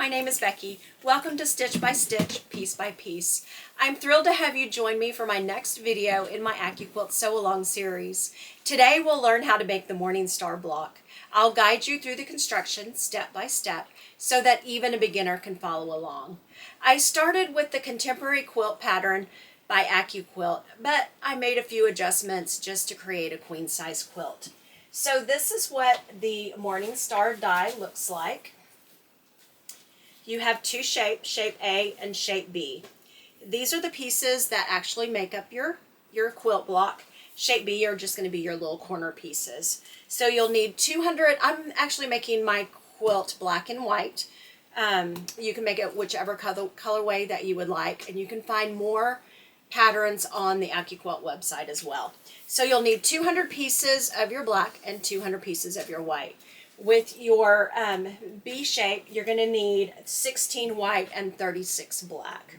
my name is Becky. Welcome to Stitch by Stitch, Piece by Piece. I'm thrilled to have you join me for my next video in my Accuquilt Sew Along series. Today we'll learn how to make the Morning Star block. I'll guide you through the construction step by step so that even a beginner can follow along. I started with the contemporary quilt pattern by Accuquilt, but I made a few adjustments just to create a queen size quilt. So this is what the Morning Star die looks like. You have two shapes, shape A and shape B. These are the pieces that actually make up your quilt block. Shape B are just going to be your little corner pieces. So you'll need 200, I'm actually making my quilt black and white. You can make it whichever colorway that you would like, and you can find more patterns on the Accuquilt website as well. So you'll need 200 pieces of your black and 200 pieces of your white. With your B shape, you're going to need 16 white and 36 black.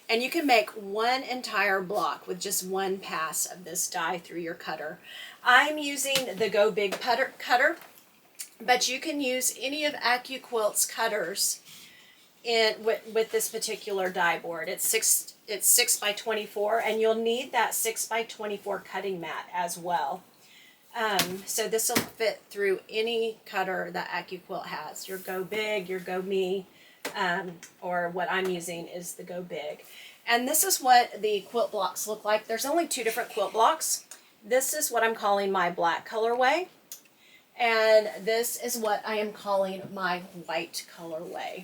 And you can make one entire block with just one pass of this die through your cutter. I'm using the Go Big cutter, but you can use any of Accuquilt's cutters with this particular die board. It's 6 by 24, and you'll need that 6 by 24 cutting mat as well. So this will fit through any cutter that Accuquilt has. Your Go Big, your Go Me, or what I'm using is the Go Big. And this is what the quilt blocks look like. There's only two different quilt blocks. This is what I'm calling my black colorway, and this is what I am calling my white colorway.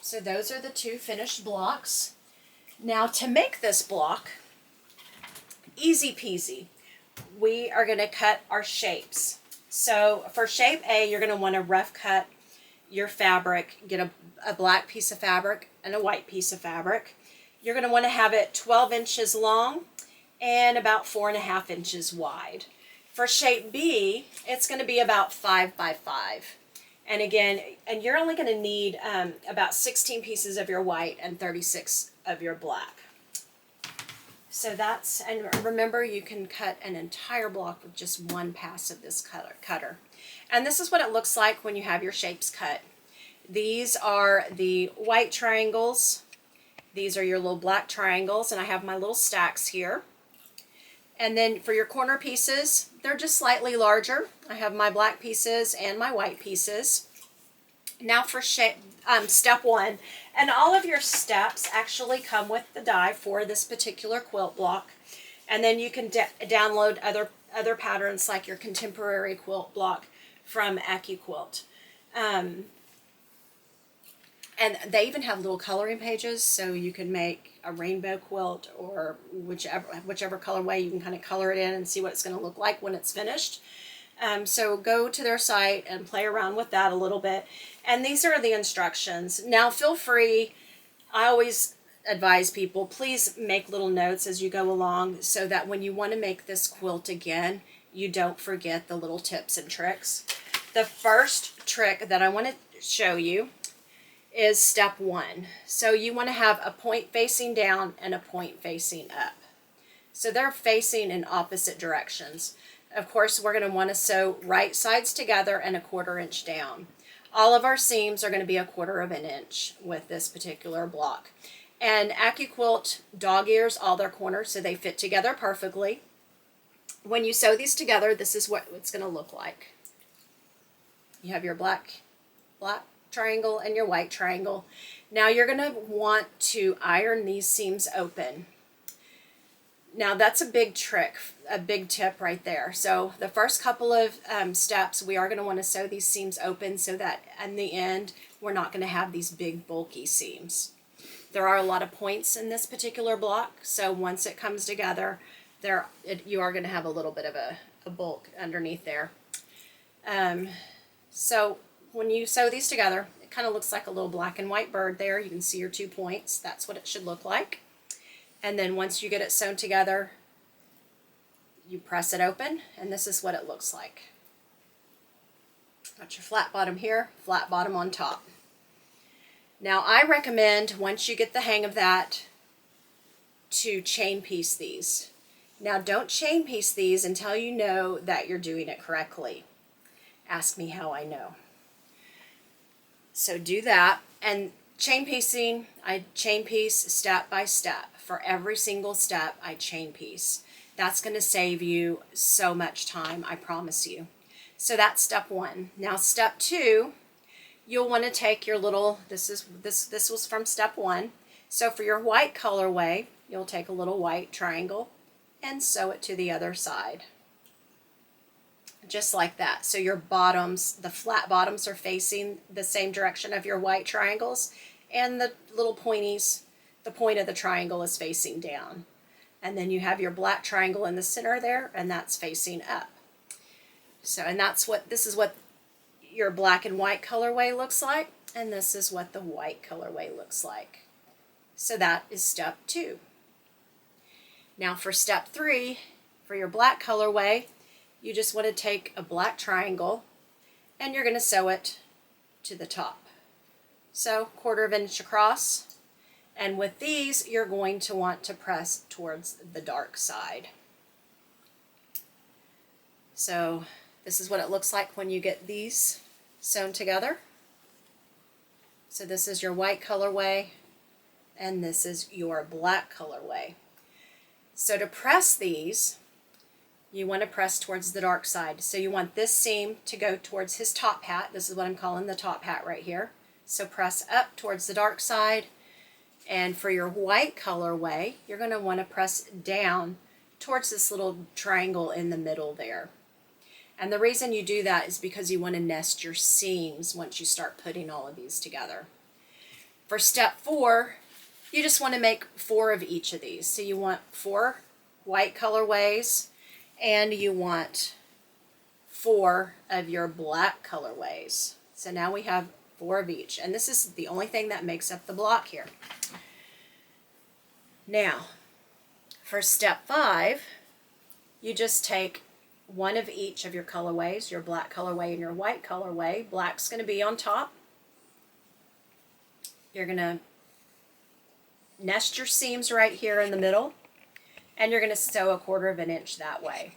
So those are the two finished blocks. Now to make this block, easy peasy, we are going to cut our shapes. So for shape A, you're going to want to rough cut your fabric. Get a black piece of fabric and a white piece of fabric. You're going to want to have it 12 inches long and about 4.5 inches wide. For shape B, it's going to be about 5 by 5. And again, you're only going to need about 16 pieces of your white and 36 of your black. So that's, and remember, you can cut an entire block with just one pass of this cutter. And this is what it looks like when you have your shapes cut. These are the white triangles. These are your little black triangles, and I have my little stacks here. And then for your corner pieces, they're just slightly larger. I have my black pieces and my white pieces. Now for step one, and all of your steps actually come with the die for this particular quilt block. And then you can download other patterns like your contemporary quilt block from Accuquilt. And they even have little coloring pages, so you can make a rainbow quilt or whichever colorway. You can kind of color it in and see what it's going to look like when it's finished. So go to their site and play around with that a little bit. And these are the instructions. Now feel free, I always advise people, please make little notes as you go along so that when you want to make this quilt again, you don't forget the little tips and tricks. The first trick that I want to show you is step one. So you want to have a point facing down and a point facing up. So they're facing in opposite directions. Of course, we're going to want to sew right sides together and 1/4 inch down. All of our seams are going to be 1/4 inch with this particular block. And Accuquilt dog ears all their corners so they fit together perfectly. When you sew these together, this is what it's going to look like. You have your black triangle and your white triangle. Now you're going to want to iron these seams open. Now that's a big trick, a big tip right there. So the first couple of steps, we are going to want to sew these seams open so that in the end, we're not going to have these big bulky seams. There are a lot of points in this particular block, so once it comes together, you are going to have a little bit of a bulk underneath there. So when you sew these together, it kind of looks like a little black and white bird there. You can see your 2 points. That's what it should look like. And then once you get it sewn together, you press it open, and this is what it looks like. Got your flat bottom here, flat bottom on top. Now I recommend, once you get the hang of that, to chain piece these. Now don't chain piece these until you know that you're doing it correctly. Ask me how I know. So do that. And chain piecing, I chain piece step by step. For every single step, I chain piece. That's going to save you so much time, I promise you. So that's step one. Now step two, you'll want to take your little, this was from step one. So for your white colorway, you'll take a little white triangle and sew it to the other side. Just like that. So your bottoms, the flat bottoms are facing the same direction of your white triangles, and the little pointies, the point of the triangle is facing down. And then you have your black triangle in the center there, and that's facing up. So, and this is what your black and white colorway looks like, and this is what the white colorway looks like. So that is step two. Now for step three, for your black colorway, you just want to take a black triangle and you're going to sew it to the top. So 1/4 inch across. And with these, you're going to want to press towards the dark side. So this is what it looks like when you get these sewn together. So this is your white colorway and this is your black colorway. So to press these, you want to press towards the dark side. So you want this seam to go towards his top hat. This is what I'm calling the top hat right here. So press up towards the dark side. And for your white colorway, you're going to want to press down towards this little triangle in the middle there. And the reason you do that is because you want to nest your seams once you start putting all of these together. For step four, you just want to make 4 of each of these. So you want 4 white colorways, and you want 4 of your black colorways. So now we have 4 of each, and this is the only thing that makes up the block here. Now, for step 5, you just take 1 of each of your colorways, your black colorway and your white colorway. Black's going to be on top. You're going to nest your seams right here in the middle, and you're going to sew 1/4 inch that way.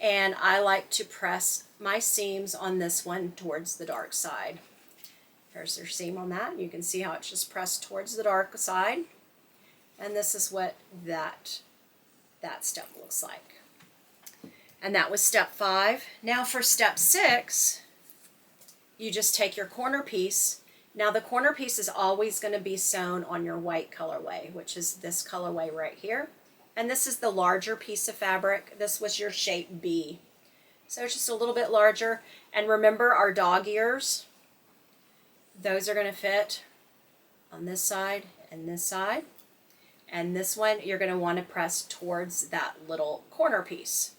And I like to press my seams on this one towards the dark side. There's your seam on that. You can see how it's just pressed towards the dark side. And this is what that step looks like. And that was step 5. Now for step 6, you just take your corner piece. Now the corner piece is always going to be sewn on your white colorway, which is this colorway right here. And this is the larger piece of fabric. This was your shape B. So it's just a little bit larger. And remember our dog ears, those are going to fit on this side and this side. And this one, you're going to want to press towards that little corner piece.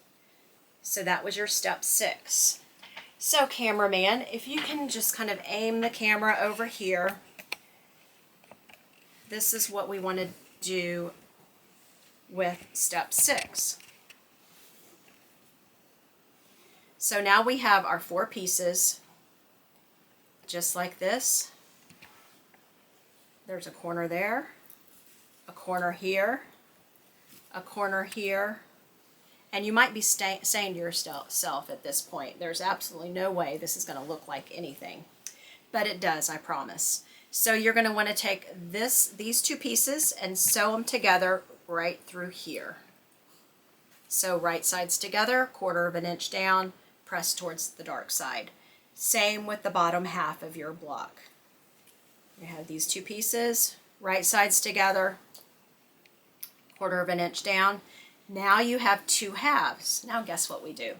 So that was your step 6. So cameraman, if you can just kind of aim the camera over here, this is what we want to do with step 6. So now we have our 4 pieces, just like this. There's a corner there, a corner here, a corner here. And you might be saying to yourself at this point, there's absolutely no way this is going to look like anything. But it does, I promise. So you're going to want to take these 2 pieces and sew them together right through here. So right sides together, 1/4 inch down, press towards the dark side. Same with the bottom half of your block. You have these 2 pieces, right sides together, 1/4 inch down. Now you have 2 halves. Now guess what we do?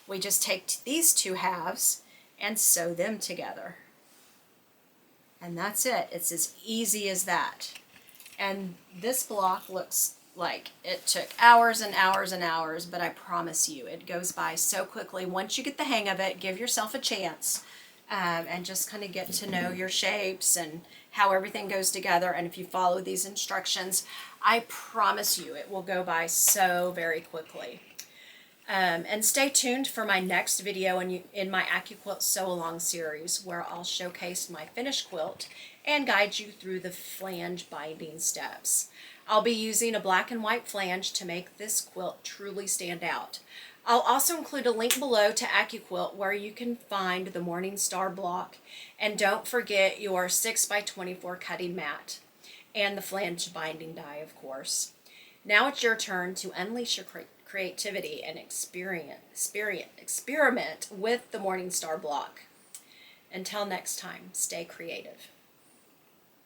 We just take these 2 halves and sew them together. And that's it. It's as easy as that. And this block looks like it took hours and hours and hours, but I promise you it goes by so quickly. Once you get the hang of it, give yourself a chance and just kind of get to know your shapes and how everything goes together. And if you follow these instructions, I promise you it will go by so very quickly. And stay tuned for my next video in my Accuquilt Sew Along series, where I'll showcase my finished quilt and guide you through the flange binding steps. I'll be using a black and white flange to make this quilt truly stand out. I'll also include a link below to Accuquilt where you can find the Morning Star block. And don't forget your 6x24 cutting mat and the flange binding die, of course. Now it's your turn to unleash your creativity and experiment with the Morning Star block. Until next time, stay creative.